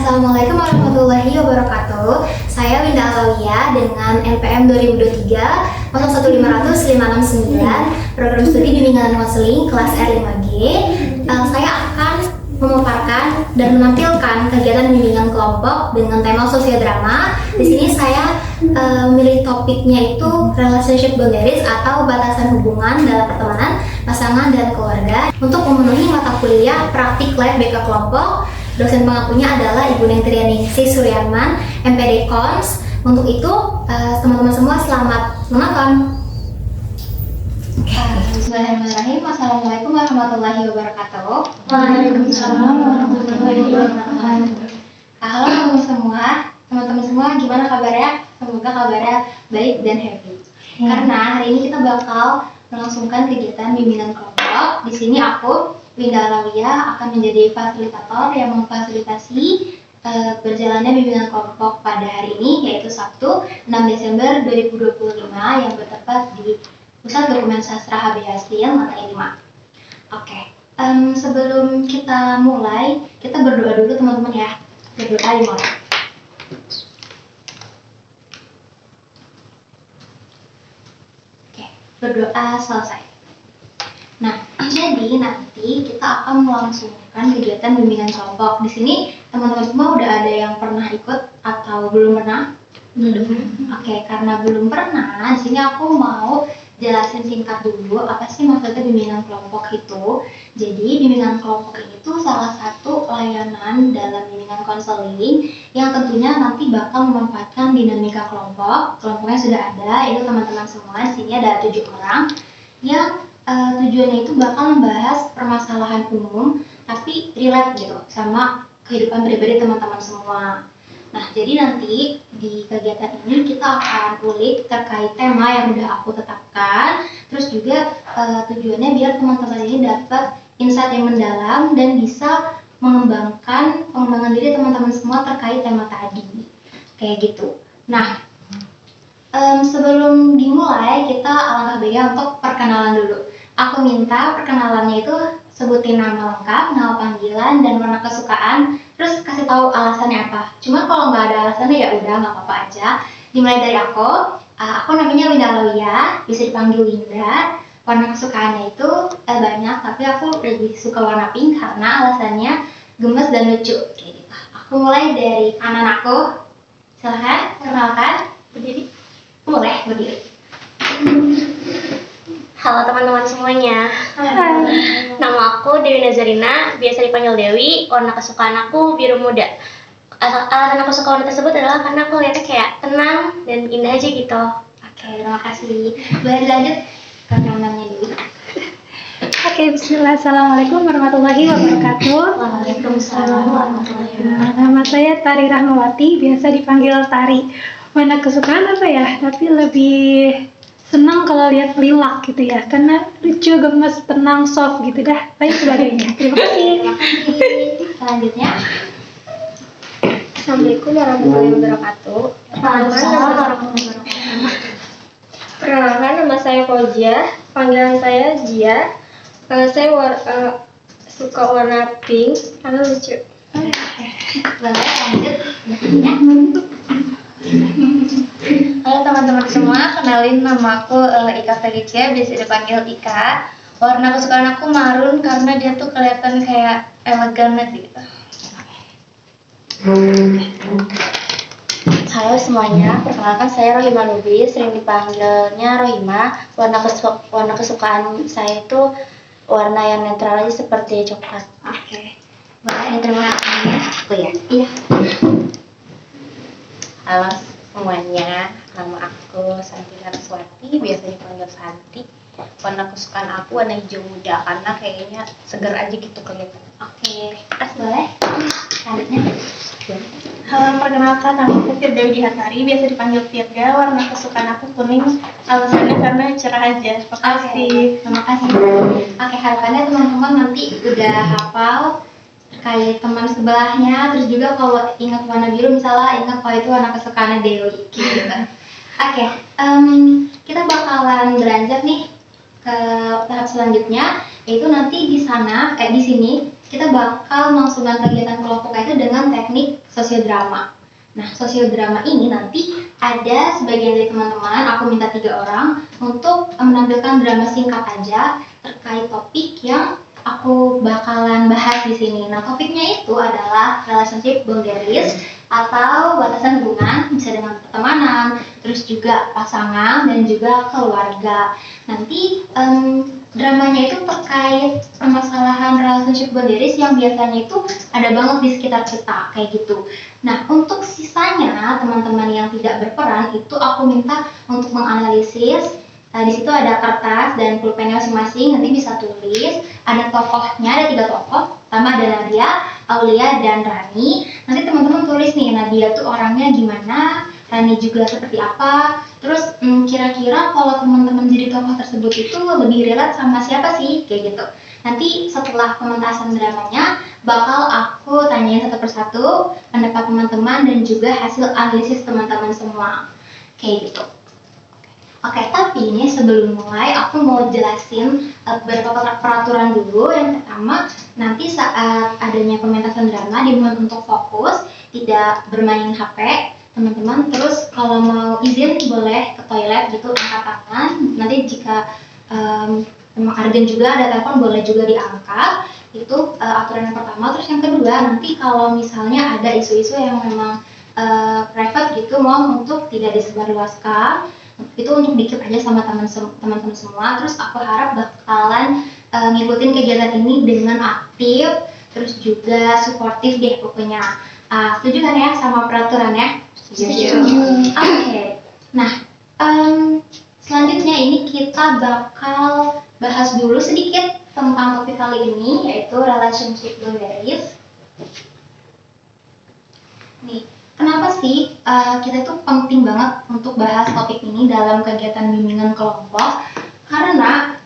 Assalamualaikum warahmatullahi wabarakatuh. Saya Winda Alawiyah dengan NPM 2023 01500 569 program studi bimbingan konseling kelas R5G. Saya akan memaparkan dan menampilkan kegiatan bimbingan kelompok dengan tema sosiodrama. Di sini saya memilih topiknya itu relationship boundaries atau batasan hubungan dalam pertemanan, pasangan, dan keluarga. Untuk memenuhi mata kuliah praktik live BK kelompok, dosen pengampunya adalah Ibu Neng Trianingsih Suryaman, MPD Cons. Untuk itu, teman-teman semua selamat menonton. Bismillahirrahmanirrahim. Assalamualaikum warahmatullahi wabarakatuh. Waalaikumsalam warahmatullahi wabarakatuh. Halo teman-teman semua, gimana kabarnya? Semoga kabarnya baik dan happy. Karena hari ini kita bakal melangsungkan kegiatan bimbingan kelompok. Di sini aku, Winda Alawiyah, akan menjadi fasilitator yang memfasilitasi berjalannya bimbingan kelompok pada hari ini, yaitu Sabtu 6 Desember 2025 yang bertepat di Pusat Dokumen Sastra HB Yasin lantai 5. Oke, sebelum kita mulai, kita berdoa dulu teman-teman ya. Berdoa dimulai. Oke, berdoa selesai. Nah, jadi nanti kita akan melangsungkan kegiatan bimbingan kelompok. Di sini teman-teman semua udah ada yang pernah ikut atau belum pernah? Belum. Oke, karena belum pernah, di sini aku mau jelasin singkat dulu apa sih maksudnya bimbingan kelompok itu. Jadi bimbingan kelompok itu salah satu layanan dalam bimbingan konseling yang tentunya nanti bakal memanfaatkan dinamika kelompok. Kelompoknya sudah ada, itu teman-teman semua. Di sini ada 7 orang yang tujuannya itu bakal membahas permasalahan umum tapi relate gitu sama kehidupan pribadi teman-teman semua. Nah, jadi nanti di kegiatan ini kita akan ulik terkait tema yang udah aku tetapkan. Terus juga tujuannya biar teman-teman ini dapat insight yang mendalam dan bisa mengembangkan pengembangan diri teman-teman semua terkait tema tadi. Kayak gitu. Nah, sebelum dimulai kita alangkah baiknya untuk perkenalan dulu. Aku minta perkenalannya itu sebutin nama lengkap, nama panggilan, dan warna kesukaan, terus kasih tahu alasannya apa. Cuma kalau nggak ada alasannya ya udah nggak apa-apa aja. Dimulai dari aku namanya Winda Alawiyah, bisa dipanggil Winda. Warna kesukaannya itu banyak, tapi aku lebih suka warna pink karena alasannya gemes dan lucu. Kayak gitu. Aku mulai dari kanan aku. Silahkan, kenalkan. Berdiri. Boleh, berdiri. Halo teman-teman semuanya. Hai. Nama aku Dewi Nazarina, biasa dipanggil Dewi. Warna kesukaan aku biru muda. Alasan aku suka warna tersebut adalah karena aku lihatnya kayak tenang dan indah aja gitu. Oke, terima kasih. Boleh dilanjut ke namanya Dewi. Oke, bismillah. Assalamualaikum warahmatullahi wabarakatuh. Waalaikumsalam warahmatullahi wabarakatuh. Nama saya Tari Rahmawati, biasa dipanggil Tari. Warna kesukaan apa ya? Tapi lebih senang kalau lihat lilak gitu ya, karena lucu, gemes, tenang, soft gitu dah, lain sebagainya. Terima kasih. Selanjutnya, Assalamualaikum warahmatullahi wabarakatuh. Perkenalkan, nama saya Fauzia, panggilan saya Jia. Saya suka warna pink karena lucu. boleh lanjut. Halo teman-teman semua, kenalin nama aku Ika Felicia, biasa dipanggil Ika. Warna kesukaan aku marun karena dia tuh kelihatan kayak elegan gitu. Halo semuanya, perkenalkan saya Rohima Lubis, sering dipanggilnya Rohima. Warna kesukaan saya itu warna yang netral aja seperti coklat. Oke, boleh terima kasih. Oh ya. Iya. Halo semuanya, nama aku Santi Saraswati, biasa dipanggil Santi. Warna kesukaan aku warna hijau muda karena kayaknya seger aja gitu kelihatan. Oke, boleh. Selanjutnya. Halo, perkenalkan nama aku Firdawi Dihatari, biasa dipanggil Firda. Warna kesukaan aku kuning, alasannya karena cerah aja. Terima kasih. Terima kasih. Oke, harapannya teman-teman nanti udah hafal terkait teman sebelahnya, terus juga kalau ingat warna biru misalnya ingat kalau itu warna kesukaannya Dewi gitu. Oke, kita bakalan beranjak nih ke tahap selanjutnya, yaitu nanti di sini kita bakal melangsungkan kegiatan kelompok itu dengan teknik sosiodrama. Nah, sosiodrama ini nanti ada sebagian dari teman-teman, aku minta 3 orang untuk menampilkan drama singkat aja terkait topik yang aku bakalan bahas di sini. Nah, topiknya itu adalah relationship boundaries atau batasan hubungan, bisa dengan pertemanan, terus juga pasangan dan juga keluarga. Nanti dramanya itu terkait permasalahan relationship boundaries yang biasanya itu ada banget di sekitar kita, kayak gitu. Nah, untuk sisanya teman-teman yang tidak berperan itu aku minta untuk menganalisis. Di situ ada kertas dan pulpennya masing-masing, nanti bisa tulis. Ada tokohnya, ada 3 tokoh. Pertama ada Nadia, Aulia, dan Rani. Nanti teman-teman tulis nih, Nadia tuh orangnya gimana, Rani juga seperti apa. Terus kira-kira kalau teman-teman jadi tokoh tersebut itu lebih relate sama siapa sih, kayak gitu. Nanti setelah pementasan dramanya, bakal aku tanyain satu persatu pendapat teman-teman dan juga hasil analisis teman-teman semua, kayak gitu. Oke, tapi ini sebelum mulai aku mau jelasin beberapa peraturan dulu. Yang pertama, nanti saat adanya pementasan drama dimohon untuk fokus, tidak bermain HP, teman-teman. Terus kalau mau izin boleh ke toilet gitu, angkat tangan. Nanti jika memang urgent juga ada telepon boleh juga diangkat. Itu aturan yang pertama. Terus yang kedua, nanti kalau misalnya ada isu-isu yang memang private gitu, mohon untuk tidak disebarluaskan. Itu untuk dikit aja sama teman-teman semua. Terus aku harap bakalan ngikutin kegiatan ini dengan aktif, terus juga suportif deh pokoknya. Setuju kan ya sama peraturannya? Setuju. Oke. Nah, selanjutnya ini kita bakal bahas dulu sedikit tentang topik kali ini, yaitu relationship boundaries. Nih, kenapa sih kita itu penting banget untuk bahas topik ini dalam kegiatan bimbingan kelompok? Karena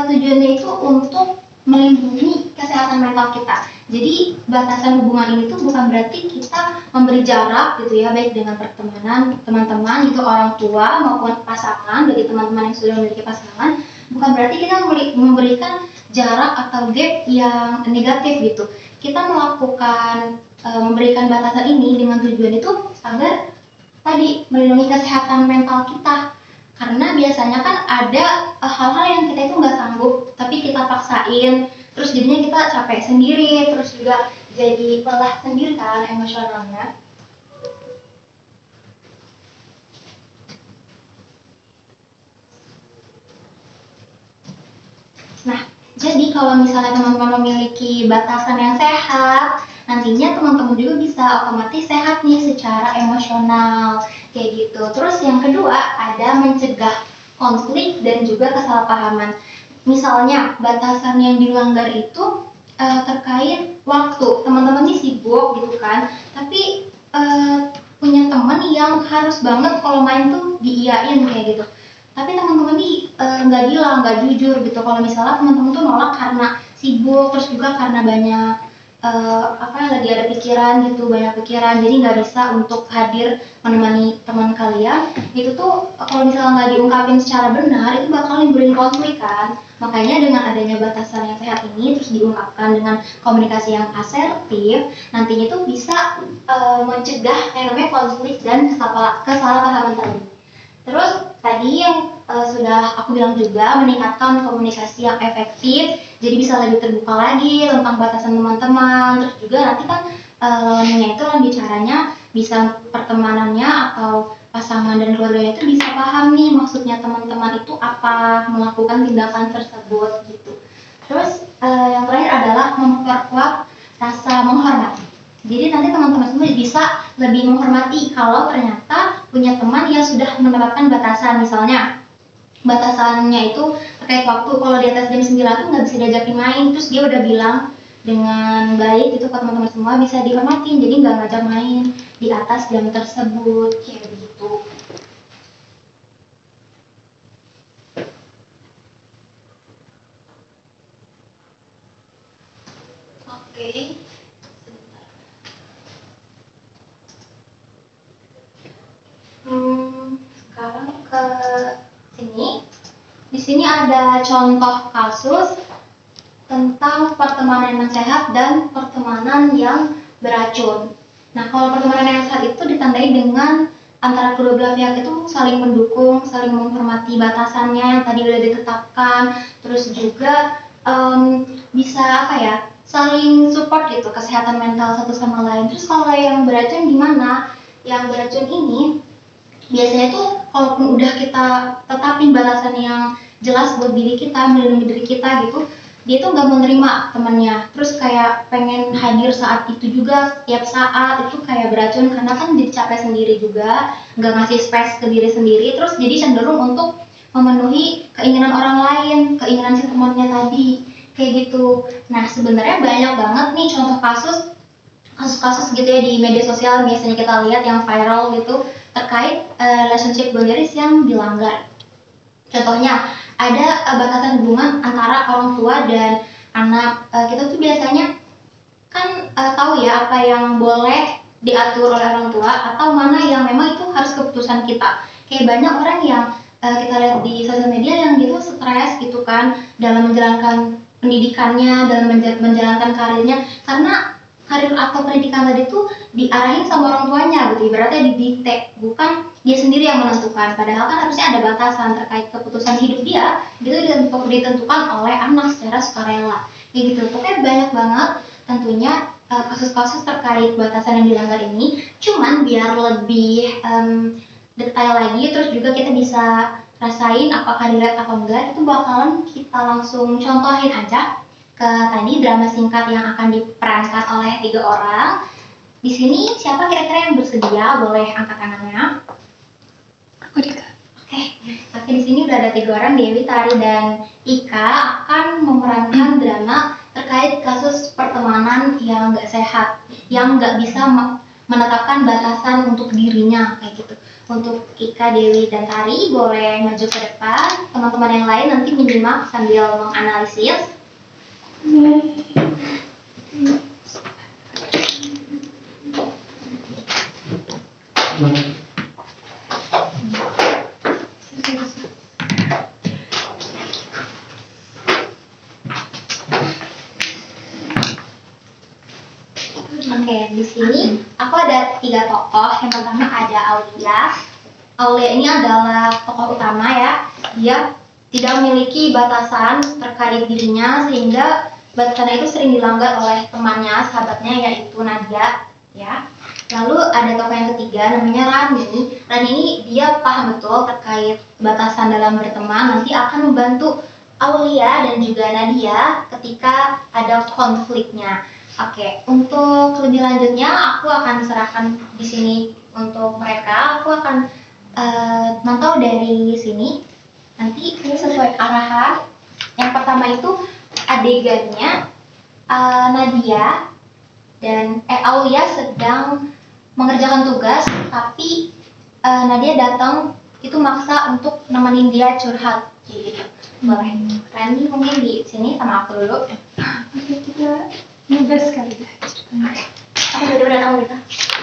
tujuannya itu untuk melindungi kesehatan mental kita. Jadi batasan hubungan ini tuh bukan berarti kita memberi jarak gitu ya, baik dengan pertemanan, teman-teman itu orang tua maupun pasangan, bagi teman-teman yang sudah memiliki pasangan, bukan berarti kita memberikan jarak atau gap yang negatif gitu. Kita melakukan memberikan batasan ini dengan tujuan itu agar tadi melindungi kesehatan mental kita, karena biasanya kan ada hal-hal yang kita itu nggak sanggup tapi kita paksain, terus jadinya kita capek sendiri, terus juga jadi lelah sendiri kan emosionalnya. Nah, jadi kalau misalnya teman-teman memiliki batasan yang sehat, nantinya teman-teman juga bisa otomatis sehat nih secara emosional, kayak gitu. Terus yang kedua ada mencegah konflik dan juga kesalahpahaman. Misalnya batasan yang dilanggar itu terkait waktu. Teman-teman nih sibuk gitu kan, tapi punya teman yang harus banget kalau main tuh diiyain kayak gitu. Tapi teman-teman nih nggak bilang, nggak jujur gitu. Kalau misalnya teman-teman tuh nolak karena sibuk, terus juga karena banyak lagi ada pikiran gitu, banyak pikiran, jadi nggak bisa untuk hadir menemani teman kalian. Itu tuh kalau misalnya nggak diungkapin secara benar, itu bakal nimbulin konflik kan. Makanya dengan adanya batasan yang sehat ini terus diungkapkan dengan komunikasi yang asertif, nantinya tuh bisa mencegah yang namanya konflik dan kesalahpahaman tadi. Terus tadi yang sudah aku bilang juga, meningkatkan komunikasi yang efektif, jadi bisa lebih terbuka lagi tentang batasan teman-teman. Terus juga nanti kan lawannya itu lawan bicaranya bisa pertemanannya atau pasangan dan keluarganya itu bisa paham nih maksudnya teman-teman itu apa, melakukan tindakan tersebut gitu. Terus yang terakhir adalah memperkuat rasa menghormati. Jadi nanti teman-teman semua bisa lebih menghormati kalau ternyata punya teman yang sudah menerapkan batasan. Misalnya batasannya itu terkait waktu, kalau di atas jam 9 tuh nggak bisa diajakin main, terus dia udah bilang dengan baik itu ke teman-teman semua, bisa dihormatin, jadi nggak ngajak main di atas jam tersebut, kayak begitu. Oke. Sekarang ke sini. Di sini ada contoh kasus tentang pertemanan yang sehat dan pertemanan yang beracun. Nah, kalau pertemanan yang sehat itu ditandai dengan antara kedua belah pihak itu saling mendukung, saling menghormati batasannya yang tadi udah ditetapkan, terus juga bisa apa ya, saling support gitu kesehatan mental satu sama lain. Terus kalau yang beracun gimana? Yang beracun ini biasanya tuh kalaupun udah kita tetapin batasan yang jelas buat diri kita, melindungi diri kita gitu, dia tuh nggak menerima temannya, terus kayak pengen hadir saat itu juga, setiap saat itu kayak beracun karena kan jadi capek sendiri juga, nggak ngasih space ke diri sendiri, terus jadi cenderung untuk memenuhi keinginan orang lain, keinginan si temannya tadi, kayak gitu. Nah sebenarnya banyak banget nih contoh kasus-kasus gitu ya di media sosial biasanya kita lihat yang viral gitu terkait relationship boundaries yang dilanggar. Contohnya ada batasan hubungan antara orang tua dan anak. Kita tuh biasanya kan tahu ya apa yang boleh diatur oleh orang tua atau mana yang memang itu harus keputusan kita. Kayak banyak orang yang kita lihat di sosial media yang gitu stres gitu kan dalam menjalankan pendidikannya, dalam menjalankan karirnya, karena karir atau pendidikan tadi tuh diarahin sama orang tuanya gitu, ibaratnya didikte, bukan dia sendiri yang menentukan. Padahal kan harusnya ada batasan terkait keputusan hidup dia, gitu ditentukan oleh anak secara sukarela. Kayak gitu, pokoknya banyak banget tentunya kasus-kasus terkait batasan yang dilanggar ini. Cuman biar lebih detail lagi, terus juga kita bisa rasain apakah relate atau enggak, itu bakalan kita langsung contohin aja ke tadi drama singkat yang akan diperankan oleh 3 orang. Di sini siapa kira-kira yang bersedia? Boleh angkat tangannya. Aku Dika. Oke, di sini udah ada 3 orang, Dewi, Tari, dan Ika akan memerankan drama terkait kasus pertemanan yang nggak sehat, yang nggak bisa menetapkan batasan untuk dirinya kayak gitu. Untuk Ika, Dewi, dan Tari boleh maju ke depan. Teman-teman yang lain nanti menyimak sambil menganalisis. Oke, di sini aku ada 3 tokoh. Yang pertama ada Aulia. Aulia ini adalah tokoh utama ya. Dia tidak memiliki batasan terkait dirinya sehingga batasan itu sering dilanggar oleh temannya, sahabatnya yaitu Nadia ya. Lalu ada tokoh yang ketiga namanya Rani. Rani ini dia paham betul terkait batasan dalam berteman, nanti akan membantu Aulia dan juga Nadia ketika ada konfliknya. Oke, untuk lebih lanjutnya aku akan serahkan di sini untuk mereka. Aku akan mantau dari sini. Nanti ini sesuai arahan. Yang pertama itu adegannya Nadia dan Aulia sedang mengerjakan tugas, tapi Nadia datang itu maksa untuk nemenin dia curhat gitu. Boleh. Rani mungkin di sini sama aku dulu. Oke, kita nugas kali ya ceritanya. Aku udah tahu gitu.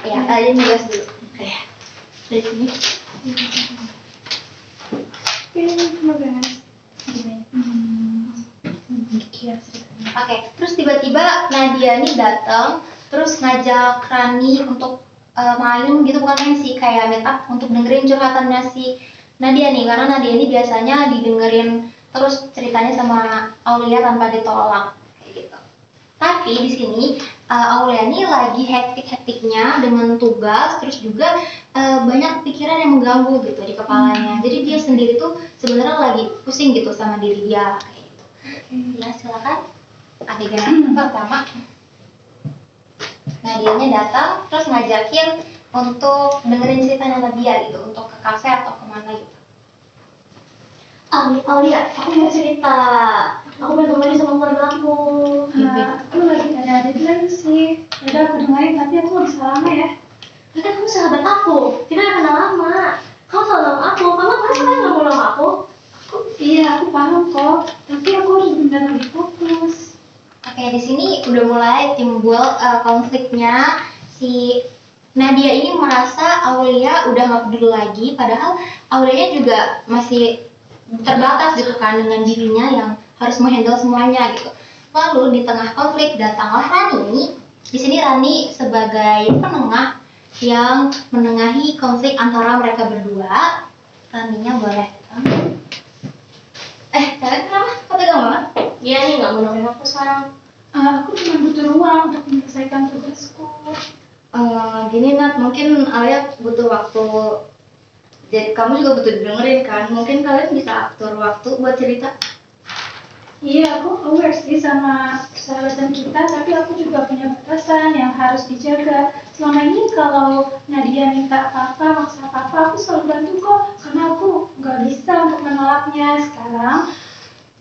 Ya, kalian nugas dulu. Oke. Dari sini. Oke, nugas. Iya, ceritanya. Oke, terus tiba-tiba Nadia nih datang, terus ngajak Rani untuk main gitu, bukan main sih, kayak meet up untuk dengerin curhatannya si Nadia nih, karena Nadia ini biasanya didengerin terus ceritanya sama Aulia tanpa ditolak kayak gitu. Tapi di sini Aulia ini lagi hektik-hektiknya dengan tugas, terus juga banyak pikiran yang mengganggu gitu di kepalanya. Jadi dia sendiri tuh sebenarnya lagi pusing gitu sama diri dia kayak gitu. Ya silakan adegan pertama. Nadianya datang terus ngajakin untuk dengerin ceritanya Nadia gitu, untuk ke kafe atau kemana gitu. Aulia, aku mau cerita. Aku mau temenin sama keluarga aku. Aku lagi ada deadline sih. Udah aku dengerin, tapi aku nggak bisa lama ya. Ya kan kamu sahabat aku, kita udah kenal lama. Kamu selalu sama aku, kamu pasti kan nggak mau sama aku. Iya, aku paham kok. Tapi aku harus benar lebih fokus. Oke, di sini udah mulai timbul konfliknya. Si Nadia ini merasa Aulia udah nggak peduli lagi, padahal Aulia juga masih terbatas gitu kan dengan dirinya yang harus menghandle semuanya gitu. Lalu di tengah konflik datanglah Rani. Di sini Rani sebagai penengah yang menengahi konflik antara mereka berdua. Raninya boleh. Kalian kenapa? Kok tegang banget? Iya nih, nggak mau nemenin aku sekarang. Aku cuma butuh ruang untuk menyelesaikan tugasku. Gini Nat, mungkin Alia butuh waktu. Jadi kamu juga butuh dengerin kan? Mungkin kalian bisa atur waktu buat cerita. Iya, aku aware sih sama persahabatan kita, tapi aku juga punya batasan yang harus dijaga. Selama ini kalau Nadia minta apa-apa, maksa apa-apa, aku selalu bantu kok, karena aku nggak bisa untuk menolaknya. Sekarang,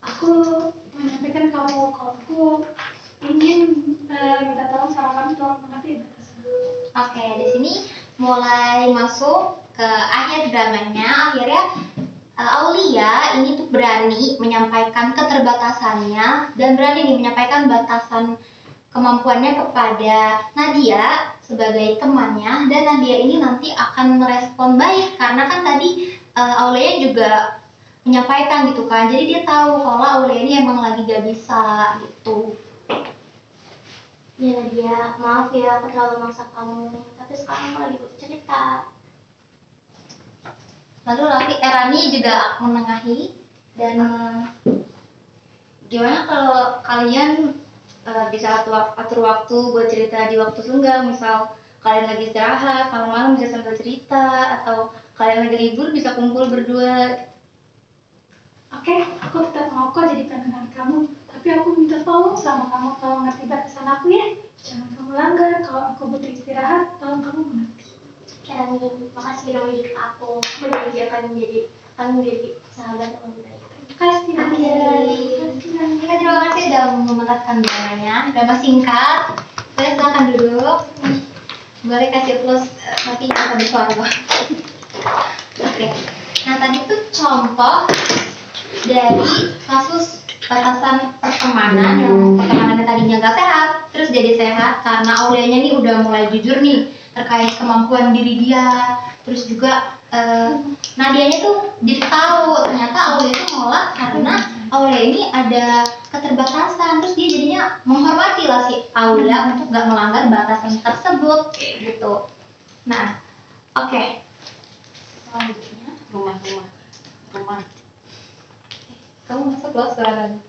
aku menyampaikan kamu kalau aku ingin minta tolong sama kamu, tolong mengerti batasan. Oke, di sini mulai masuk ke akhir dramanya. Akhirnya Aulia ini tuh berani menyampaikan keterbatasannya dan berani nih menyampaikan batasan kemampuannya kepada Nadia sebagai temannya, dan Nadia ini nanti akan merespon baik karena kan tadi Aulia juga menyampaikan gitu kan, jadi dia tahu kalau Aulia ini emang lagi gak bisa gitu. Ya Nadia, maaf ya aku terlalu maksa kamu, tapi sekarang aku lagi butuh cerita. Lalu Rani juga menengahi, dan gimana kalau kalian bisa atur waktu buat cerita di waktu senggang, misal kalian lagi istirahat, malam-malam bisa sambil cerita, atau kalian lagi libur bisa kumpul berdua. Oke, aku tetap mau kok jadi pendengar kamu, tapi aku minta tolong sama kamu, tolong ngerti batasan aku ya. Jangan kamu langgar, kalau aku butuh istirahat, tolong kamu mengerti. Rani, makasih udah mendidik aku. Berjanji akan menjadi sahabat yang lebih baik. Terima kasih, Nadia. Terima kasih sudah mementaskan dramanya. Drama singkat. Boleh silakan duduk. Boleh kasih plus nanti akan bersuara. Oke. Nah tadi tuh contoh dari kasus batasan pertemanan yang pertemanannya tadinya gak sehat, terus jadi sehat karena Aulianya nih udah mulai jujur nih terkait kemampuan diri dia. Terus juga Nadianya tuh jadi tahu ternyata Aulia itu nolak karena Aulia ini ada keterbatasan, terus dia jadinya menghormati lah si Aulia untuk gak melanggar batasan tersebut kayak gitu. Nah, oke. Selanjutnya rumah. Kamu masuk loh suaranya.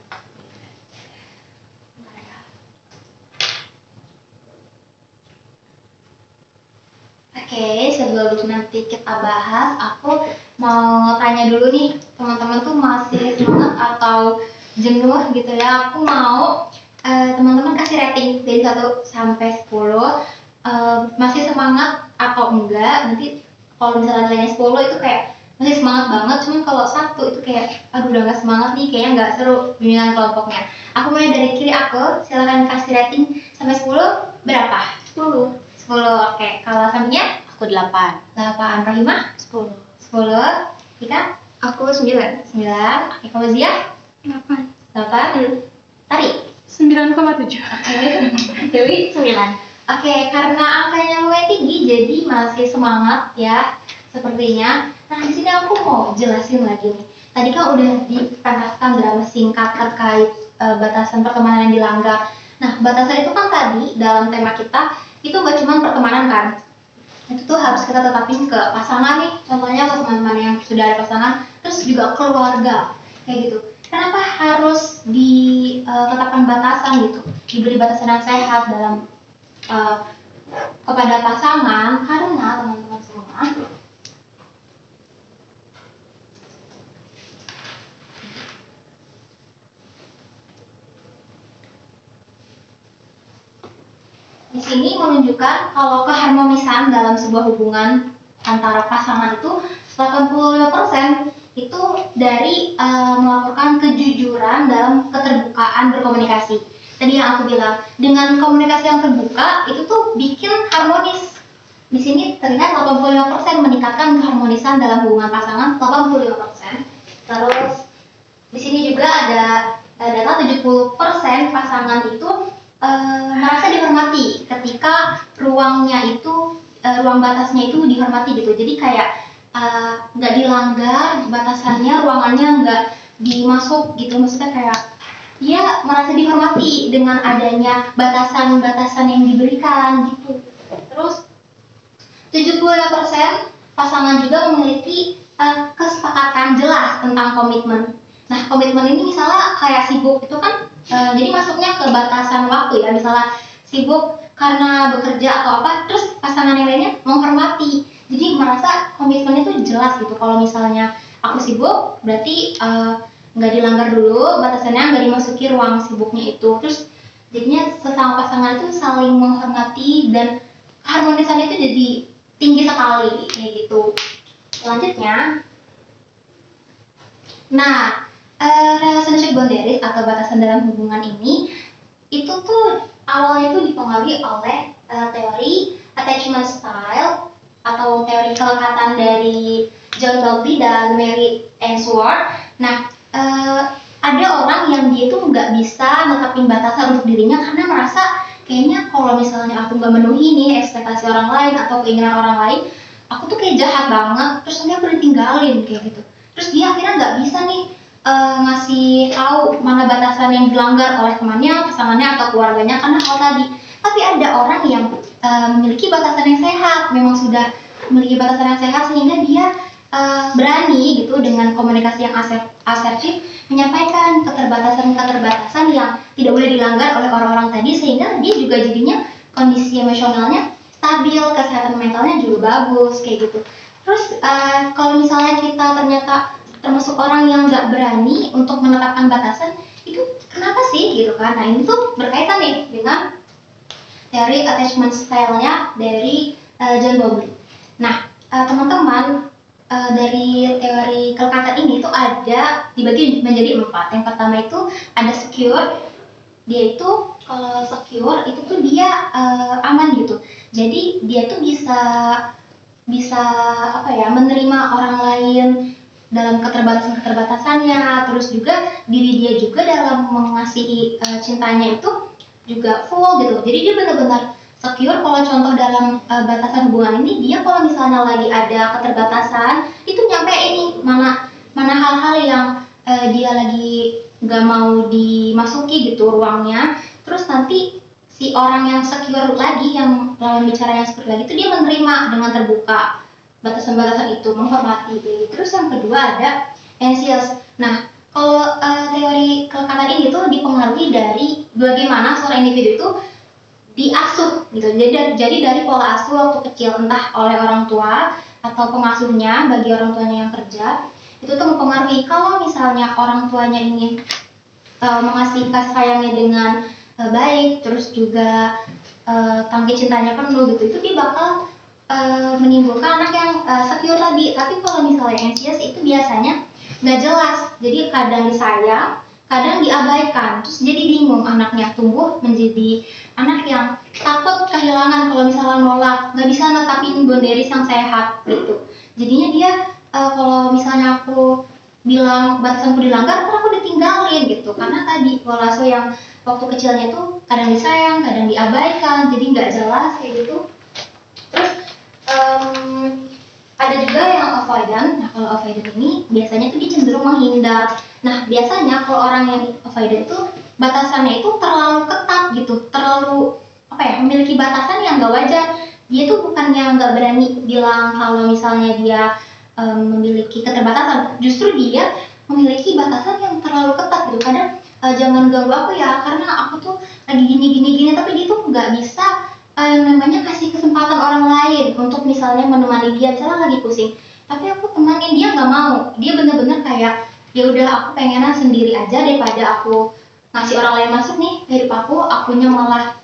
Oke, sebelum nanti kita bahas, aku mau tanya dulu nih, teman-teman tuh masih semangat atau jenuh gitu ya? Aku mau teman-teman kasih rating dari 1 sampai 10, masih semangat atau enggak. Nanti kalau misalnya nilainya 10 itu kayak masih semangat banget, cuman kalau 1 itu kayak aduh udah gak semangat nih, kayaknya nggak seru bimbingan kelompoknya. Aku mulai dari kiri aku, silakan kasih rating sampai 10 berapa? 10. Oke. Kalau sampingnya? Aku 8. 8. Rahimah? 10. Kita? Aku 9. 9. Oke, kamu Zia? 8. 8. Tari? 9,7. Dewi? 9. Oke, karena angkanya lumayan tinggi, jadi masih semangat ya sepertinya. Nah, di sini aku mau jelasin lagi nih. Tadi kan udah dipentaskan drama singkat terkait batasan pertemanan yang dilanggar. Nah, batasan itu kan tadi dalam tema kita itu gak cuma pertemanan kan, itu tuh harus kita tetapin ke pasangan nih, contohnya ke teman-teman yang sudah ada pasangan, terus juga keluarga kayak gitu. Kenapa harus ditetapkan batasan gitu, diberi batasan yang sehat dalam kepada pasangan? Karena teman-teman semua, di sini menunjukkan kalau keharmonisan dalam sebuah hubungan antara pasangan itu 85% itu dari melakukan kejujuran dalam keterbukaan berkomunikasi. Tadi yang aku bilang, dengan komunikasi yang terbuka itu tuh bikin harmonis. Di sini terlihat 85% meningkatkan keharmonisan dalam hubungan pasangan, 85%. Terus di sini juga ada data 70% pasangan itu merasa dihormati ketika ruangnya itu ruang batasnya itu dihormati gitu. Jadi kayak nggak dilanggar batasannya, ruangannya nggak dimasuk gitu. Maksudnya kayak dia merasa dihormati dengan adanya batasan-batasan yang diberikan gitu. Terus 75% pasangan juga memiliki kesepakatan jelas tentang komitmen. Nah, komitmen ini misalnya kayak sibuk itu kan, jadi masuknya ke batasan waktu ya, misalnya sibuk karena bekerja atau apa, terus pasangan yang lainnya menghormati. Jadi merasa komitmennya itu jelas gitu. Kalau misalnya aku sibuk, berarti nggak dilanggar dulu batasannya, nggak dimasuki ruang sibuknya itu. Terus jadinya sesama pasangan itu saling menghormati dan keharmonisannya itu jadi tinggi sekali kayak gitu. Selanjutnya, nah, relationship boundaries atau batasan dalam hubungan ini itu tuh awalnya tuh dipengaruhi oleh teori attachment style atau teori kelekatan dari John Bowlby dan Mary Ainsworth. Nah, ada orang yang dia tuh nggak bisa netapin batasan untuk dirinya karena merasa kayaknya kalau misalnya aku nggak memenuhi nih ekspektasi orang lain atau keinginan orang lain, aku tuh kayak jahat banget, terus nanti aku ditinggalin kayak gitu. Terus dia akhirnya nggak bisa nih ngasih tahu mana batasan yang dilanggar oleh temannya, pasangannya atau keluarganya karena hal tadi. Tapi ada orang yang memiliki batasan yang sehat, memang sudah memiliki batasan yang sehat sehingga dia berani gitu dengan komunikasi yang asertif menyampaikan keterbatasan-keterbatasan yang tidak boleh dilanggar oleh orang-orang tadi, sehingga dia juga jadinya kondisi emosionalnya stabil, kesehatan mentalnya juga bagus kayak gitu. Terus kalau misalnya kita ternyata termasuk orang yang nggak berani untuk menetapkan batasan, itu kenapa sih gitu kan? Nah, ini tuh berkaitan nih dengan teori attachment style-nya dari John Bowlby. Nah, teman-teman, dari teori kelekatan ini tuh ada dibagi menjadi 4. Yang pertama itu ada secure. Dia itu kalau secure itu tuh dia aman gitu. Jadi dia tuh bisa apa ya, menerima orang lain dalam keterbatasannya, terus juga diri dia juga dalam mengasihi cintanya itu juga full gitu. Jadi dia benar-benar secure. Kalau contoh dalam batasan hubungan ini, dia kalau misalnya lagi ada keterbatasan itu nyampe ini mana hal-hal yang dia lagi nggak mau dimasuki gitu ruangnya, terus nanti si orang yang secure lagi, yang lawan bicara yang secure lagi itu dia menerima dengan terbuka batasan-batasan itu, menghormati gitu. Terus yang kedua ada anxious. Nah, kalau teori kelekatan ini tuh dipengaruhi dari bagaimana seorang individu itu diasuh gitu. Jadi dari pola asuh waktu kecil, entah oleh orang tua atau pengasuhnya bagi orang tuanya yang kerja, itu tuh mempengaruhi. Kalau misalnya orang tuanya ingin mengasihi kasih sayangnya dengan baik, terus juga tangki cintanya penuh gitu, itu dia bakal menimbulkan anak yang secure tadi. Tapi kalau misalnya anxious itu biasanya nggak jelas, jadi kadang disayang, kadang diabaikan, terus jadi bingung, anaknya tumbuh menjadi anak yang takut kehilangan kalau misalnya nolak, nggak bisa netapin boundaries yang sehat gitu. Jadinya dia kalau misalnya aku bilang batasanku dilanggar, aku ditinggalin gitu, karena tadi pola asuh yang waktu kecilnya tuh kadang disayang, kadang diabaikan, jadi nggak jelas kayak gitu. Terus ada juga yang avoidant. Nah, kalau avoidant ini biasanya tuh dia cenderung menghindar. Nah, biasanya kalau orang yang avoidant itu batasannya itu terlalu ketat gitu, terlalu apa ya, memiliki batasan yang nggak wajar. Dia tuh bukannya nggak berani bilang kalau misalnya dia memiliki keterbatasan, justru dia memiliki batasan yang terlalu ketat gitu. Kadang jangan ganggu aku ya, karena aku tuh lagi gini, tapi dia tuh nggak bisa namanya kasih kesempatan orang lain untuk misalnya menemani dia, misalnya lagi pusing, tapi aku temanin dia, nggak mau. Dia bener-bener kayak ya udah, aku pengenan sendiri aja daripada aku ngasih orang lain masuk nih ke hidup aku, akunya malah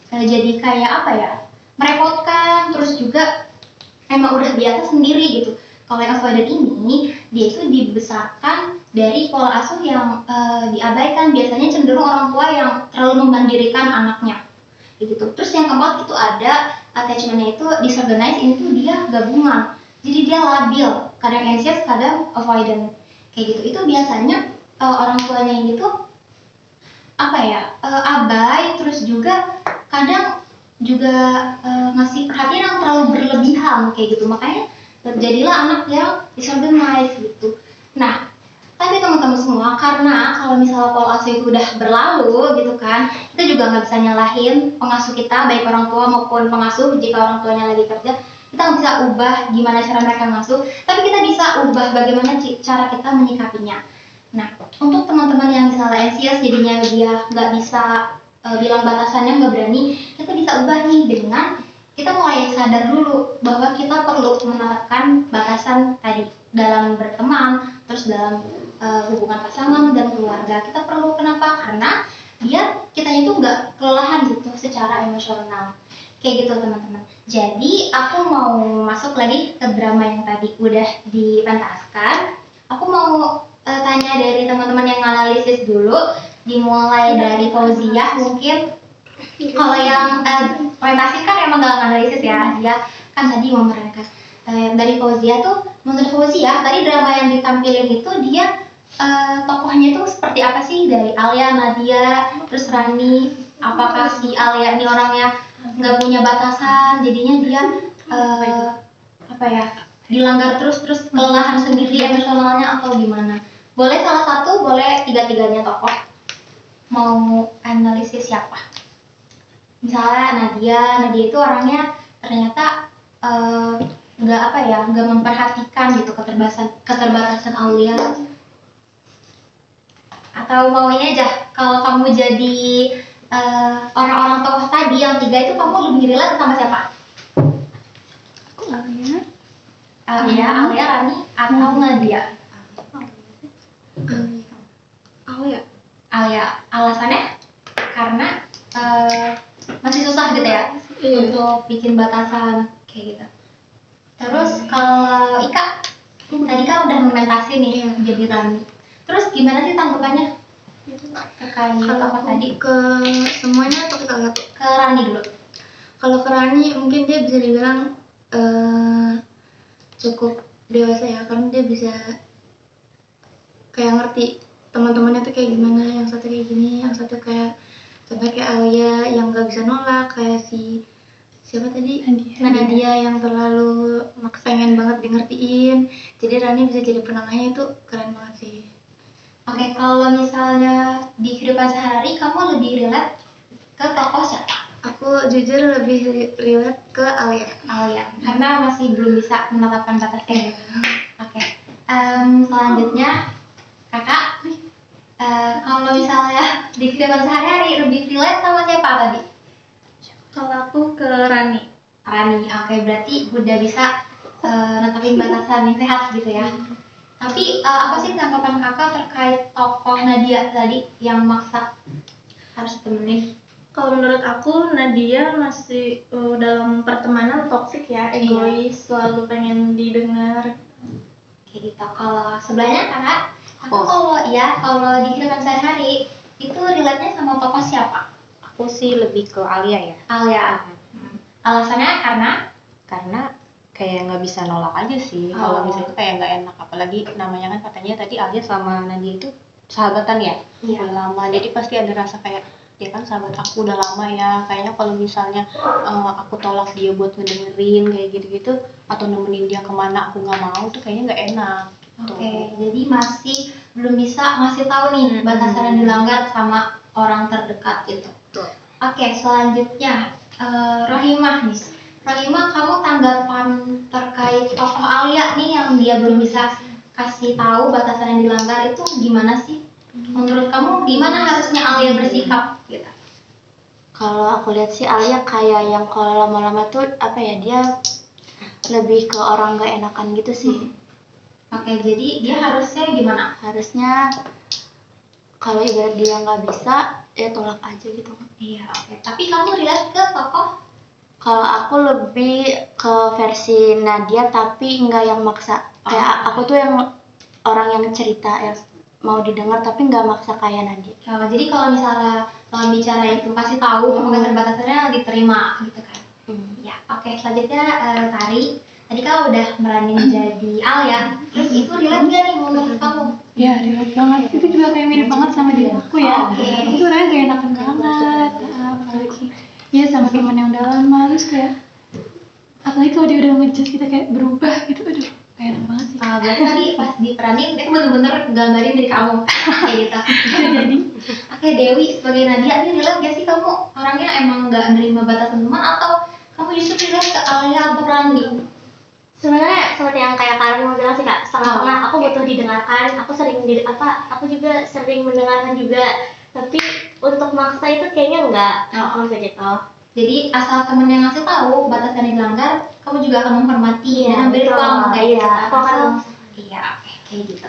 jadi kayak apa ya, merepotkan. Terus juga emang udah biasa sendiri gitu. Kalau yang avoidant ini, dia itu dibesarkan dari pola asuh yang diabaikan, biasanya cenderung orang tua yang terlalu memandirikan anaknya gitu. Terus yang keempat itu ada attachment-nya itu disorganized. Ini tuh dia gabungan, jadi dia labil, kadang anxious, kadang avoidant kayak gitu. Itu biasanya orang tuanya ini tuh apa ya, abai, terus juga kadang juga ngasih perhatian yang terlalu berlebihan kayak gitu. Makanya terjadilah anak yang disorganized gitu. Nah, Tapi teman-teman semua, karena kalau misalnya pola asuh itu udah berlalu gitu kan, kita juga nggak bisa nyalahin pengasuh kita, baik orang tua maupun pengasuh. Jika orang tuanya lagi kerja, kita nggak bisa ubah gimana cara mereka ngasuh, tapi kita bisa ubah bagaimana cara kita menyikapinya. Nah, untuk teman-teman yang misalnya anxious, jadinya dia nggak bisa bilang batasannya, nggak berani, kita bisa ubah nih dengan kita mulai sadar dulu bahwa kita perlu menerapkan batasan tadi dalam berteman, terus dalam hubungan pasangan dan keluarga. Kita perlu, kenapa? Karena biar kita itu nggak kelelahan gitu secara emosional. Kayak gitu teman-teman. Jadi aku mau masuk lagi ke drama yang tadi udah dipentaskan. Aku mau tanya dari teman-teman yang analisis dulu, dimulai dari Fauziah mungkin. Kalau yang orientasi kan emang gak analisis ya, dia kan tadi memerintahkan dari Fauziah tuh, menurut Fauziah tadi drama yang ditampilin itu dia tokohnya itu seperti apa sih, dari Alia, Nadia, terus Rani. Apakah si Alia ini orangnya nggak punya batasan, jadinya dia dilanggar terus kelelahan sendiri emosionalnya atau gimana? Boleh salah satu, boleh tiga-tiganya tokoh. Mau analisis siapa? Misalnya Nadia itu orangnya ternyata nggak memperhatikan gitu keterbatasan Aulia. Atau maunya aja kalau kamu jadi orang-orang tokoh tadi yang tiga itu, kamu lebih relate sama siapa? Alia, Rani, atau Nadia? Alia. Alasannya karena masih susah gitu ya untuk bikin batasan kayak gitu. Terus kalau Ika, tadi kan udah mentasi nih jadi Rani. Terus gimana sih tanggapannya terkait apa tadi? Ke semuanya atau ke salah satu? Ke Rani dulu. Kalau ke Rani mungkin dia bisa dibilang cukup dewasa ya, karena dia bisa kayak ngerti teman-temannya tuh kayak gimana, yang satu kayak gini, yang satu kayak contohnya kayak Alia yang gak bisa nolak, kayak siapa tadi? Nadia yang terlalu pengen banget di ngertiin. Jadi Rani bisa jadi penengahnya, itu keren banget sih. Oke, kalau misalnya di kehidupan sehari kamu lebih relate ke tokoh siapa? Aku jujur lebih relate ke Alia. Karena masih belum bisa menetapkan batasnya. Oke. Selanjutnya kakak, kalau misalnya di kehidupan sehari-hari lebih relate sama siapa tadi? Kalau aku ke Rani. Oke, berarti udah bisa netapin batasan yang sehat gitu ya. Tapi apa sih tanggapan kakak terkait tokoh Nadia tadi yang maksa harus temenin? Kalau menurut aku Nadia masih dalam pertemanan toksik ya, egois, selalu pengen didengar. Kayak gitu. Kalau sebelahnya kakak, kalau di kehidupan sehari-hari itu relate-nya sama tokoh siapa? Aku sih lebih ke Alia ya. Alia. Alasannya Karena kayak nggak bisa nolak aja sih. Kalau misalnya kayak nggak enak, apalagi namanya kan katanya tadi Alia sama Nadia itu sahabatan ya, udah lama. Jadi pasti ada rasa kayak dia kan sahabat aku udah lama ya. Kayaknya kalau misalnya aku tolak dia buat ngedengerin kayak gitu-gitu atau nemenin dia kemana aku nggak mau, tuh kayaknya nggak enak. Oke, jadi masih belum bisa ngasih tahu nih batasan yang dilanggar sama orang terdekat gitu. Oke, selanjutnya Rohimah nih. Rohimah, kamu tanggapan terkait tokoh Alia nih yang dia belum bisa kasih tahu batasan yang dilanggar itu gimana sih? Menurut kamu gimana harusnya Alia bersikap gitu? Kalau aku lihat sih Alia kayak yang kalau lama-lama tuh dia lebih ke orang gak enakan gitu sih. Oke, jadi dia harusnya gimana? Harusnya kalau ibarat dia nggak bisa, ya tolak aja gitu. Iya, oke. Tapi kamu relate ke tokoh? Kalau aku lebih ke versi Nadia tapi nggak yang maksa. Kayak aku tuh yang orang yang cerita yang mau didengar tapi nggak maksa kayak Nadia. Jadi kalau misalnya lawan bicara itu kasih tahu keterbatasannya diterima gitu kan? Ya, oke. Selanjutnya Tari. Tadi kamu udah meranin jadi Alia. Terus itu relate nggak nih menurut kamu? Ya, relate banget. Itu juga kayak mirip banget sama diri aku ya. Itu orangnya gak enakan banget. Apalagi ya sama teman yang udah lama, terus kayak apalagi kalau dia udah ngejudge kita kayak berubah gitu, aduh Gak enak banget sih. Berarti tadi pas diperanin itu bener-bener gambarin diri kamu kayak gitu. Jadi, oke Dewi sebagai Nadia ini relate gak sih kamu orangnya emang nggak nerima batasan teman atau kamu justru relate ke Alia atau Randi? Sebenarnya seperti yang kayak Karen mau bilang sih Kak, setengah-setengah. Aku butuh didengarkan, aku juga sering mendengarkan juga. Tapi untuk maksa itu kayaknya enggak. Maksudnya gitu. Jadi asal temen yang ngasih tahu batasannya dilanggar, kamu juga akan menghormati dan memberi ruang kayak gitu. Aku akan Iya, oke, kayak gitu.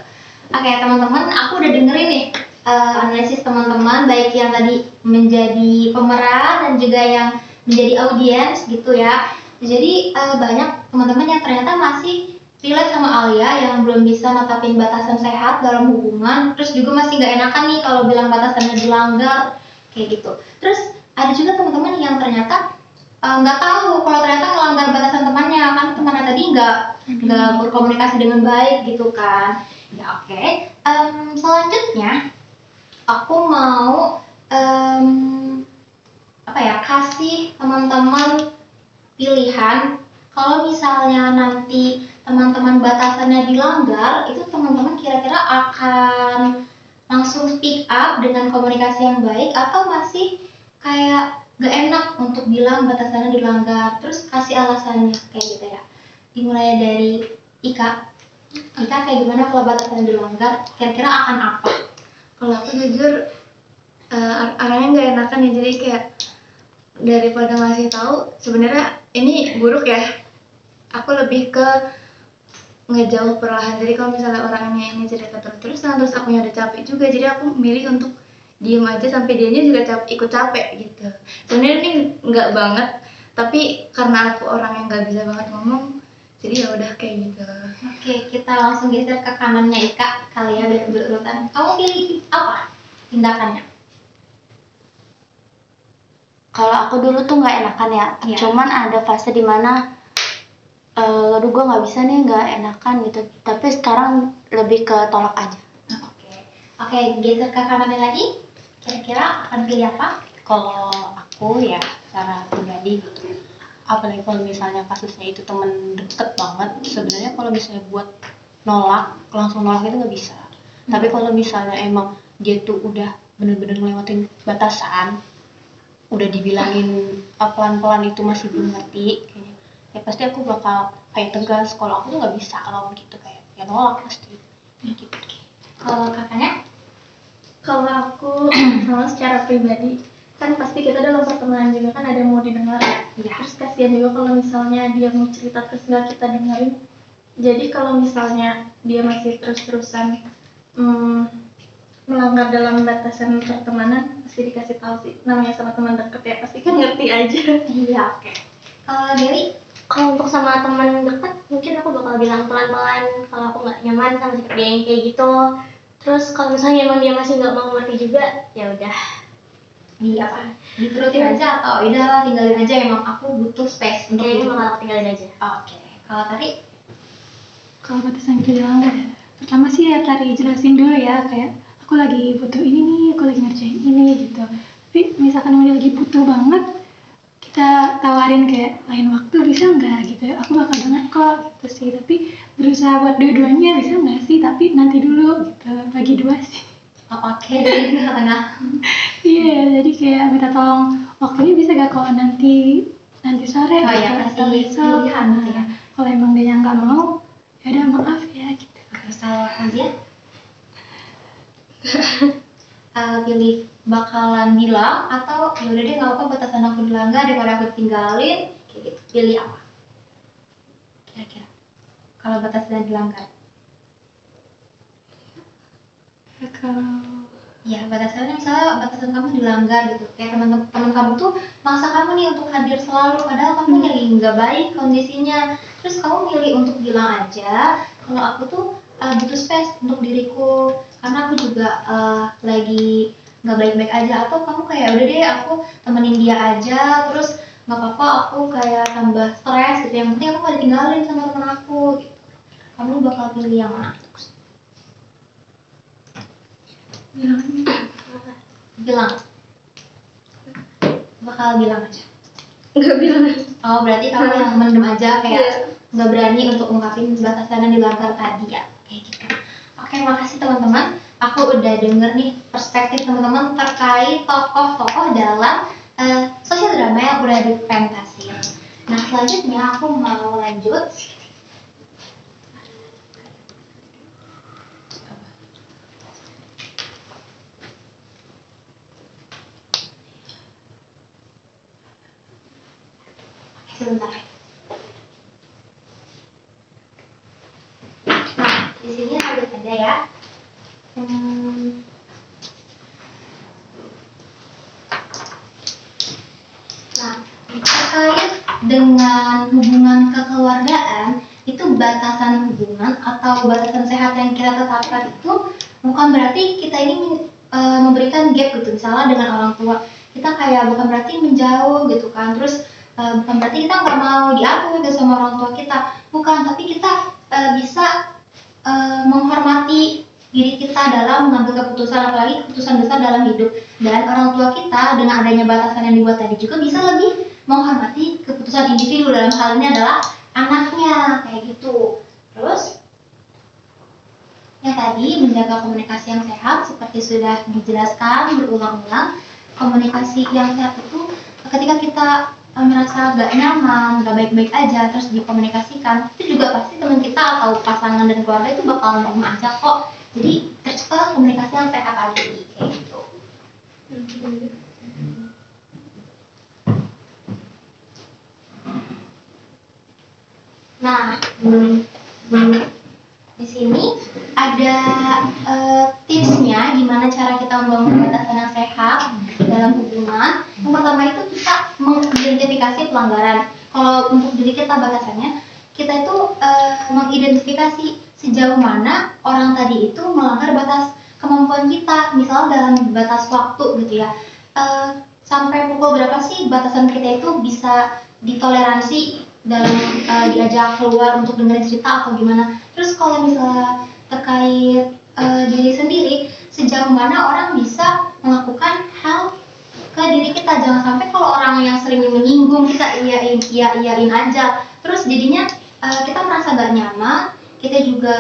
Oke, teman-teman, aku udah dengerin nih analisis teman-teman, baik yang tadi menjadi pemeran dan juga yang menjadi audiens gitu ya. Jadi banyak teman-teman yang ternyata masih relate sama Alia yang belum bisa netapin batasan sehat dalam hubungan, terus juga masih nggak enakan nih kalau bilang batasannya dilanggar, kayak gitu. Terus ada juga teman-teman yang ternyata nggak tahu kalau ternyata melanggar batasan temannya, kan temannya tadi nggak berkomunikasi dengan baik gitu kan. Ya oke. Selanjutnya aku mau kasih teman-teman pilihan kalau misalnya nanti teman-teman batasannya dilanggar, itu teman-teman kira-kira akan langsung speak up dengan komunikasi yang baik atau masih kayak gak enak untuk bilang batasannya dilanggar, terus kasih alasannya kayak gitu ya. Dimulai dari Ika kayak gimana kalau batasannya dilanggar, kira-kira akan apa? Kalau aku jujur orangnya nggak enakan ya, jadi kayak daripada ngasih tahu sebenarnya ini buruk ya, aku lebih ke ngejauh perlahan. Jadi kalau misalnya orangnya ini cerita terus akunya udah capek juga, jadi aku milih untuk diem aja sampai dianya juga ikut capek gitu. Sebenarnya ini nggak banget, tapi karena aku orang yang nggak bisa banget ngomong, jadi ya udah kayak gitu. Oke, kita langsung geser ke kanannya Ika kali ya, biar berurutan. Kamu pilih apa tindakannya? Kalau aku dulu tuh nggak enakan ya, Iya. cuman ada fase dimana aduh gue nggak bisa nih, nggak enakan gitu. Tapi sekarang lebih ke tolak aja. Oke, geser ke kanannya lagi. Kira-kira akan pilih apa? Kalau aku ya secara pribadi gitu, apalagi kalau misalnya kasusnya itu temen deket banget, sebenarnya kalau misalnya buat langsung nolak itu nggak bisa. Tapi kalau misalnya emang dia tuh udah bener-bener ngelewatin batasan, udah dibilangin pelan-pelan itu masih belum ngerti kayaknya, ya pasti aku bakal kayak tegas. Kalau aku tuh nggak bisa kalau gitu, kayak ya nolak pasti gitu. Kalau kakaknya? Kalau aku sama secara pribadi, kan pasti kita dalam pertemanan juga kan ada yang mau didengar ya. Terus kasihan juga kalau misalnya dia mau cerita terus nggak kita dengerin. Jadi kalau misalnya dia masih terus-terusan melanggar dalam batasan pertemanan, pasti dikasih tahu sih. Namanya sama teman deket ya, pasti kan ngerti aja. Iya, oke. Kalau Dewi? Kalau untuk sama teman dekat, mungkin aku bakal bilang pelan-pelan kalau aku nggak nyaman sama sikap dia yang kayak gitu. Terus kalau misalnya emang dia masih nggak mau ngerti juga, ya udah. Iya, diturutin aja atau udah tinggalin aja, emang aku butuh space untuk Kayaknya itu. bakal aku tinggalin aja. Oke. Kalau Tari? Kalau batasan itu dilanggar ya, pertama sih ya Tari jelasin dulu ya, kayak aku lagi butuh ini nih, aku lagi ngerjain ini gitu. Tapi misalkan dia lagi butuh banget, kita tawarin kayak lain waktu bisa nggak gitu, aku bakal dengar kok gitu sih. Tapi berusaha buat dua-duanya bisa nggak sih, tapi nanti dulu gitu, bagi dua sih. Oke, dari tengah-tengah. Iya, jadi kayak minta tolong waktunya bisa gak kalau nanti sore Oh iya, atau kasih besok. pilihan gitu ya. Kalau emang dia yang nggak mau, ya udah maaf ya gitu. Oke, kalau Azia? Pilih bakalan bilang atau yaudah deh nggak apa-apa batasan aku dilanggar daripada aku tinggalin, kayak gitu. Pilih apa? Kira-kira kalau batasan dilanggar? Kalau Ya, batasannya misalnya batasan kamu dilanggar gitu. Kayak teman-teman kamu tuh maksa kamu nih untuk hadir selalu, padahal kamu lagi nggak baik kondisinya. Terus kamu milih untuk bilang aja, kalau aku tuh butuh space untuk diriku, karena aku juga lagi nggak baik-baik aja. Atau kamu kayak udah deh aku temenin dia aja, terus nggak apa-apa aku kayak tambah stres gitu. Yang penting aku nggak ditinggalin sama temen aku gitu. Kamu bakal pilih yang mana? Bilang bakal bilang aja. Nggak bilang. Oh, berarti kamu yang mendem aja kayak nggak berani untuk ungkapin batasan yang dilanggar tadi ya, kayak gitu. Oke, makasih teman-teman. Aku udah denger nih perspektif teman-teman terkait tokoh-tokoh dalam sosial drama yang udah dipentaskan. Nah, selanjutnya aku mau lanjut. Sebentar. Nah, di sini ada ya. Nah, terkait dengan hubungan kekeluargaan, itu batasan hubungan atau batasan sehat yang kita tetapkan itu bukan berarti kita ini memberikan gap gitu. Misalnya dengan orang tua, kita kayak bukan berarti menjauh gitu kan. Terus bukan berarti kita nggak mau diatur gitu sama orang tua kita, bukan. Tapi kita bisa menghormati diri kita dalam mengambil keputusan, apalagi keputusan besar dalam hidup. Dan orang tua kita dengan adanya batasan yang dibuat tadi juga bisa lebih menghormati keputusan individu, dalam hal ini adalah anaknya, kayak gitu. Terus yang tadi menjaga komunikasi yang sehat seperti sudah dijelaskan berulang-ulang. Komunikasi yang sehat itu ketika kita merasa gak nyaman, gak baik-baik aja, terus dikomunikasikan, itu juga pasti teman kita atau pasangan dan keluarga itu bakal nerima aja kok. Jadi tercipta komunikasi yang sehat tadi, kayak gitu. Nah, di sini ada tipsnya gimana cara kita membangun batasan yang sehat dalam hubungan. Yang pertama itu kita mengidentifikasi pelanggaran. Kalau untuk diri kita batasannya, kita itu mengidentifikasi sejauh mana orang tadi itu melanggar batas kemampuan kita. Misal dalam batas waktu gitu ya, sampai pukul berapa sih batasan kita itu bisa ditoleransi dalam diajak keluar untuk dengerin cerita atau gimana. Terus kalau misalnya terkait diri sendiri, sejauh mana orang bisa melakukan hal ke diri kita. Jangan sampai kalau orang yang sering menyinggung kita iyain aja, terus jadinya kita merasa gak nyaman, kita juga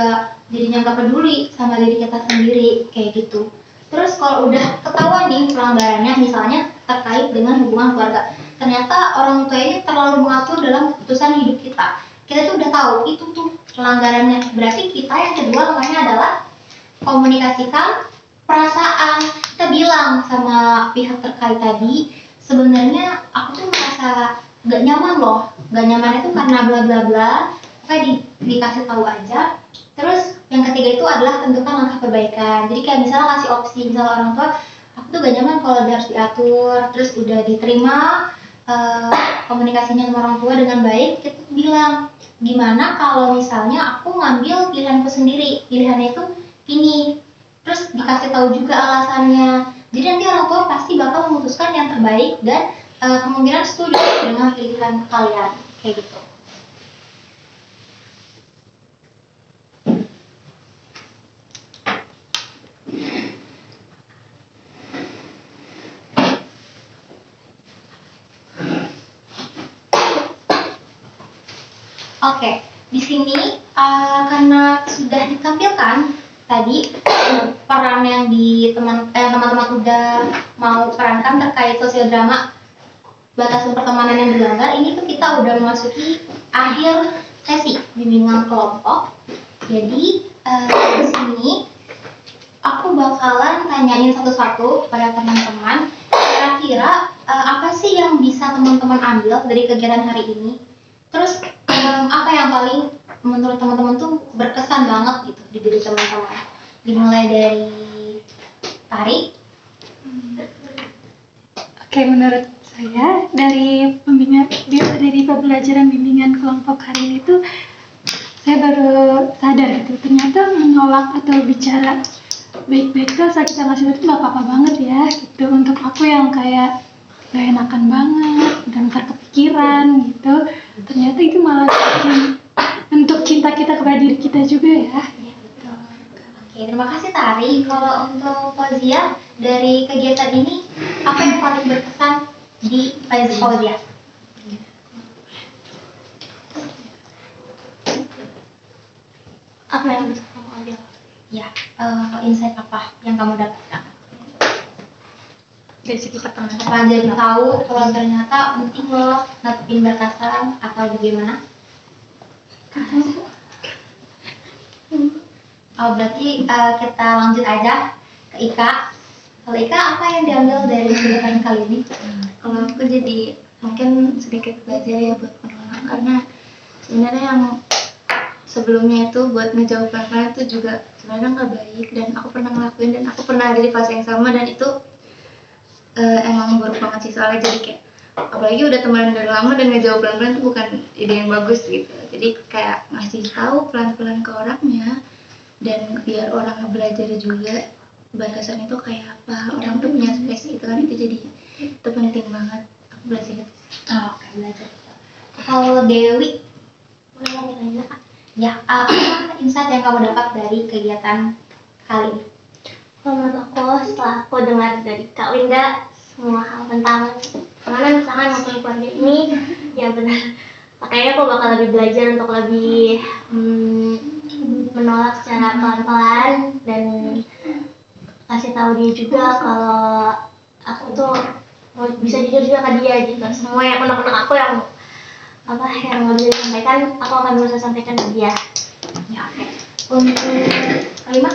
jadinya gak peduli sama diri kita sendiri, kayak gitu. Terus kalau udah ketahuan nih pelanggarannya, misalnya terkait dengan hubungan keluarga, ternyata orang tua ini terlalu mengatur dalam keputusan hidup kita. Kita tuh udah tahu itu tuh pelanggarannya. Berarti kita yang kedua langkahnya adalah komunikasikan perasaan. Kita bilang sama pihak terkait tadi, sebenarnya aku tuh merasa gak nyaman loh. Gak nyaman itu karena bla bla bla. Pokoknya dikasih tahu aja. Terus yang ketiga itu adalah tentukan langkah perbaikan. Jadi kayak misalnya kasih opsi, misalnya orang tua, aku tuh gak nyaman kalau dia harus diatur. Terus udah diterima komunikasinya sama orang tua dengan baik, kita bilang gimana kalau misalnya aku ngambil pilihanku sendiri, pilihannya itu ini, terus dikasih tahu juga alasannya. Jadi nanti orang tua pasti bakal memutuskan yang terbaik dan kemungkinan setuju dengan pilihan kalian, kayak gitu. Oke, di sini karena sudah ditampilkan tadi peran yang teman-teman udah mau perankan terkait sosial drama batasan pertemanan yang dilanggar, ini tuh kita udah memasuki akhir sesi bimbingan kelompok. Jadi di sini aku bakalan tanyain satu-satu kepada teman-teman, kira-kira apa sih yang bisa teman-teman ambil dari kegiatan hari ini? Terus apa yang paling menurut teman-teman tuh berkesan banget gitu di diri teman-teman? Dimulai dari Tari. Oke, menurut saya dari pembelajaran bimbingan kelompok hari ini tuh saya baru sadar gitu, ternyata menolak atau bicara baik-baik tuh saat kita ngasih itu gak apa-apa banget ya gitu. Untuk aku yang kayak gak enakan banget dan ntar kepikiran gitu, ternyata itu malah bikin untuk cinta kita kepada diri kita juga ya. Oke, terima kasih Tari. Kalau untuk Fauzia, dari kegiatan ini apa yang paling berkesan di Fauzia? Apa yang bisa kamu ambil? Ya, insight apa yang kamu dapatkan? Dari segi pertemanan. Apa jadi tahu kalau ternyata penting loh netepin batasan atau bagaimana? Oh, berarti kita lanjut aja ke Ika. Kalau Ika, apa yang diambil dari kegiatan kali ini? Kalau aku jadi mungkin sedikit belajar ya buat menolak, karena sebenarnya yang sebelumnya itu buat ngejawab pelan-pelan itu juga sebenarnya nggak baik, dan aku pernah ngelakuin dan aku pernah ada di fase yang sama, dan itu emang buruk banget sih. Soalnya jadi kayak apalagi udah temenan dari lama dan ngejawab pelan-pelan itu bukan ide yang bagus gitu. Jadi kayak ngasih tahu pelan-pelan ke orangnya, dan biar orangnya belajar juga batasan itu kayak apa, orang tuh punya space gitu kan, itu penting banget. Aku belajar gitu. Oh, oke, belajar. Kalau Dewi, Boleh lagi nanya, Kak? ya apa insight yang kamu dapat dari kegiatan kali ini? Kalau menurut aku, setelah aku dengar dari Kak Winda semua hal tentang pertemanan, misalkan maupun keluarga ini, ya benar. Makanya aku bakal lebih belajar untuk lebih menolak secara pelan-pelan dan kasih tahu dia juga kalau aku tuh bisa jujur juga ke dia gitu. Semua yang unek-unek aku yang yang mau dia sampaikan, aku akan berusaha sampaikan ke dia. Ya, oke. Untuk kelima,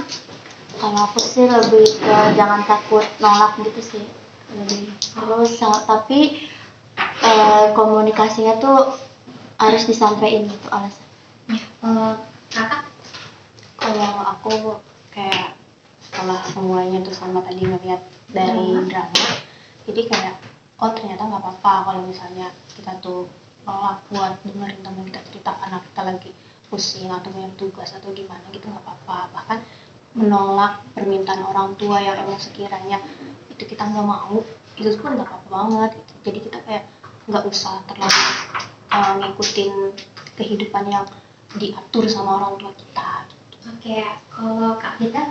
Kalau aku sih lebih ke jangan takut nolak gitu sih. Lebih. Terus tapi komunikasinya tuh harus disampaikan gitu alasan. kakak, Kalau aku kayak setelah semuanya tuh sama tadi ngeliat dari drama, jadi kayak oh ternyata nggak apa-apa kalau misalnya kita tuh nolak buat dengerin teman kita cerita karena kita lagi pusing atau banyak tugas atau gimana gitu, nggak apa-apa. Bahkan menolak permintaan orang tua yang emang sekiranya itu kita nggak mau, itu pun nggak apa-apa banget gitu. Jadi kita kayak nggak usah terlalu ngikutin kehidupan yang diatur sama orang tua kita gitu. oke. Kalau Kak Vita,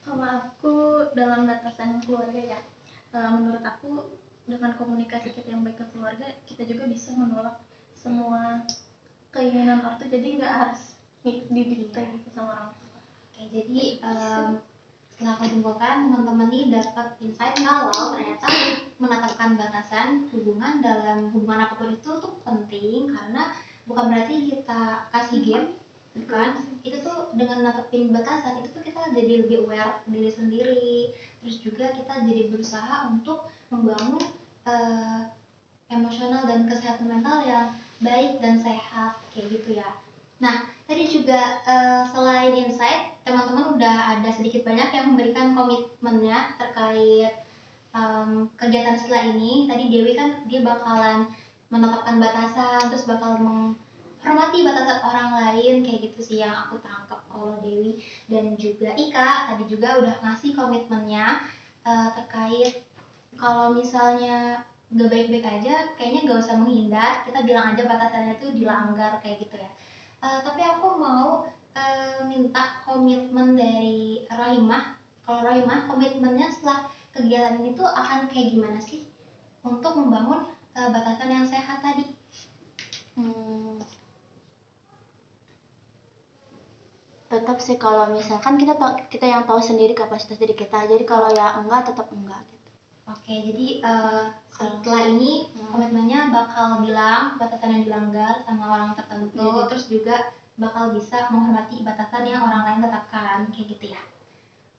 Kalau aku dalam batasan keluarga ya, menurut aku dengan komunikasi kita yang baik ke keluarga, kita juga bisa menolak semua keinginan orang tua. Jadi nggak harus didikte gitu sama orang tua. oke, jadi setelah aku simpulkan, teman-teman ini dapat insight kalau ternyata menetapkan batasan hubungan dalam hubungan apapun itu tuh penting, karena bukan berarti kita kasih game, bukan. Itu tuh dengan menetapin batasan itu tuh kita jadi lebih aware diri sendiri, terus juga kita jadi berusaha untuk membangun emosional dan kesehatan mental yang baik dan sehat kayak gitu ya. Nah, tadi juga selain insight, teman-teman udah ada sedikit banyak yang memberikan komitmennya terkait kegiatan setelah ini. Tadi Dewi kan dia bakalan menetapkan batasan, terus bakal menghormati batasan orang lain, kayak gitu sih yang aku tangkap kalau Dewi. Dan juga Ika tadi juga udah ngasih komitmennya terkait kalau misalnya gak baik-baik aja, kayaknya gak usah menghindar, kita bilang aja batasannya itu dilanggar kayak gitu ya. Tapi aku mau minta komitmen dari Rahimah. Kalau Rahimah, komitmennya setelah kegiatan ini tuh akan kayak gimana sih untuk membangun batasan yang sehat tadi? Tetap sih kalau misalkan kita yang tahu sendiri kapasitas diri kita. Jadi kalau ya enggak, tetap enggak gitu. Oke, jadi setelah ini komitmennya bakal bilang batasan yang dilanggar sama orang tertentu, terus juga bakal bisa menghormati batasan yang orang lain tetapkan, kayak gitu ya.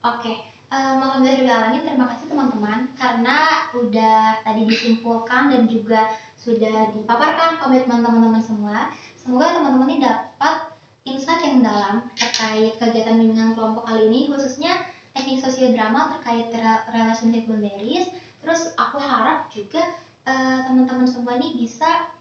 Oke, alhamdulillah terima kasih teman-teman karena udah tadi disimpulkan dan juga sudah dipaparkan komitmen teman-teman semua. Semoga teman-teman ini dapat insight yang dalam terkait kegiatan bimbingan kelompok kali ini, khususnya teknik sosiodrama terkait relationship boundaries. Terus aku harap juga teman-teman semua ini bisa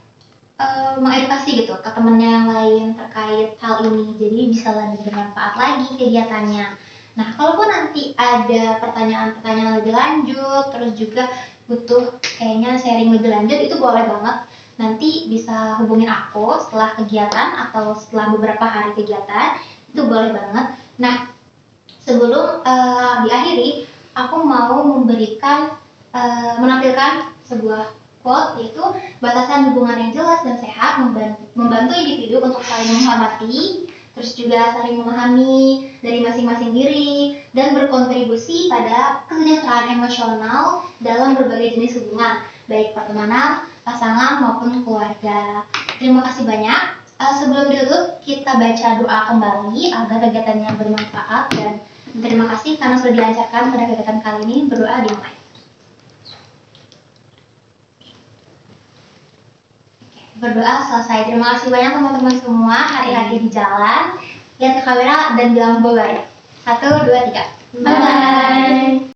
mengedukasi gitu ke temennya yang lain terkait hal ini, jadi bisa lebih bermanfaat lagi kegiatannya. Nah, kalaupun nanti ada pertanyaan-pertanyaan lebih lanjut, terus juga butuh kayaknya sharing lebih lanjut, itu boleh banget. Nanti bisa hubungin aku setelah kegiatan atau setelah beberapa hari kegiatan, itu boleh banget. Nah, sebelum diakhiri, aku mau menampilkan sebuah quote, yaitu batasan hubungan yang jelas dan sehat membantu individu untuk saling menghormati, terus juga saling memahami dari masing-masing diri, dan berkontribusi pada kesejahteraan emosional dalam berbagai jenis hubungan, baik pertemanan, pasangan, maupun keluarga. Terima kasih banyak. Sebelum ditutup, kita baca doa kembali agar kegiatannya bermanfaat, dan terima kasih karena sudah dilancarkan pada kegiatan kali ini. Berdoa dimulai. Berdoa selesai. Terima kasih banyak teman-teman semua. Hati-hati di jalan. Lihat ke kamera dan bilang bye-bye. 1, 2, 3. Bye-bye.